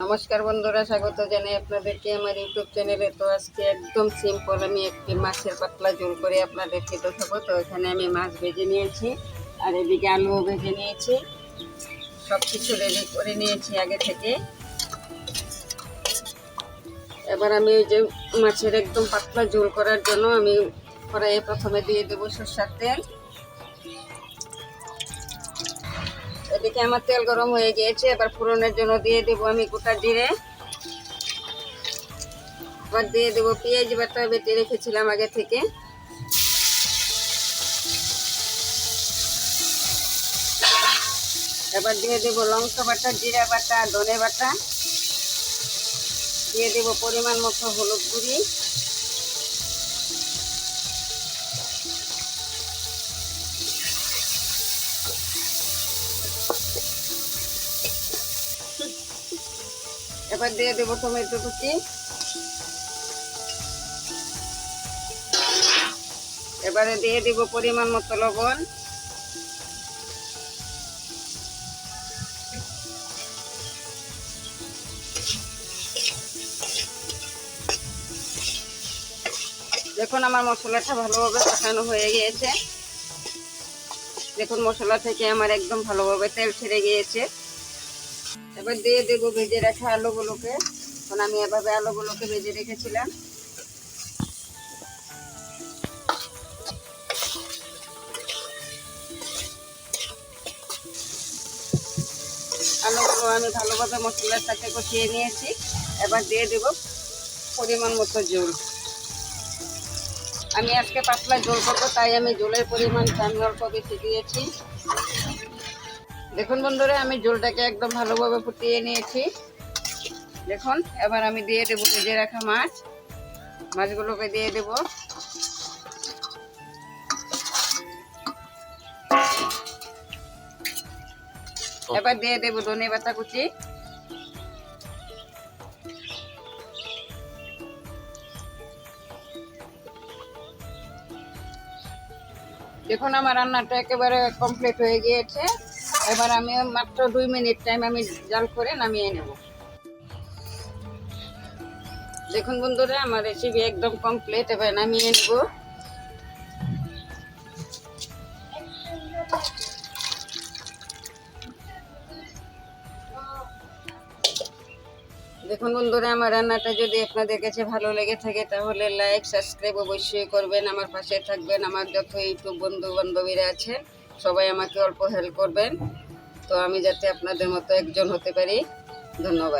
নমস্কার বন্ধুরা, স্বাগত জানাই আপনাদেরকে আমার ইউটিউব চ্যানেলে। তো আজকে একদম সিম্পল আমি একটি মাছের পাতলা ঝোল করে আপনাদেরকে দেখাবো। তো এখানে আমি মাছ ভেজে নিয়েছি আর এদিকে আলুও ভেজে নিয়েছি, সব কিছু রেডি করে নিয়েছি আগে থেকে। এবার আমি ওই যে মাছের একদম পাতলা ঝোল করার জন্য আমি কড়াইয়ে প্রথমে দিয়ে দেবো সরষের তেল। এদিকে আমার তেল গরম হয়ে গিয়েছে, এবার ফোড়নের জন্য দিয়ে দেবো আমি গোটা জিরে। এবার দিয়ে দেবো পেঁয়াজ বাটা বেটে রেখেছিলাম আগে থেকে। এবার দিয়ে দেবো লঙ্কা বাটা, জিরা বাটা, ধনে বাটা, দিয়ে দেবো পরিমাণ মতো হলুদ গুঁড়ি, এবার দিয়ে দেবো টমেটো কুচি, এবারে দিয়ে দেবো পরিমাণ মতো লবণ, দেখুন আমার মশলাটা ভালোভাবে কষানো হয়ে গিয়েছে। দেখুন মশলা থেকে আমার একদম ভালোভাবে তেল ছেড়ে গিয়েছে। এবার দিয়ে দেবো ভেজে রাখা আলুগুলোকে। এখন আমি এভাবে আলুগুলোকে ভেজে রেখেছিলাম। আলুগুলো আমি ভালোভাবে মশলার সাথে কষিয়ে নিয়েছি। এবার দিয়ে দেব পরিমাণ মতো জল। আমি আজকে পাতলা ঝোল করবো, তাই আমি ঝোলের পরিমাণটা আমি অল্প বেশি দিয়েছি। দেখুন বন্ধুরা, আমি ঝোলটাকে একদম ভালোভাবে ফুটিয়ে নিয়েছি। দেখুন এবার আমি দিয়ে দেবো ভেজে রাখা মাছগুলোকে দিয়ে দেব। এবার দিয়ে দেবো ধনে পাতা কুচি, দেখুন আমার রান্নাটা একেবারে কমপ্লিট হয়ে গিয়েছে। এবার আমি মাত্র 2 মিনিট টাইম আমি জাল করে নামিয়ে নেব। দেখুন বন্ধুরা, আমার রেসিপি একদম কমপ্লিট। এবার নামিয়ে নেব। দেখুন বন্ধুরা, আমার রান্নাটা যদি আপনাদের কাছে ভালো লেগে থাকে তাহলে লাইক সাবস্ক্রাইব অবশ্যই করবেন, আমার পাশে থাকবেন। আমার যত ইউটিউব বন্ধু বান্ধবীরা আছেন সবাই আমাকে অল্প হেল্প করবেন, তো আমি যাতে আপনাদের মতো একজন হতে পারি। ধন্যবাদ।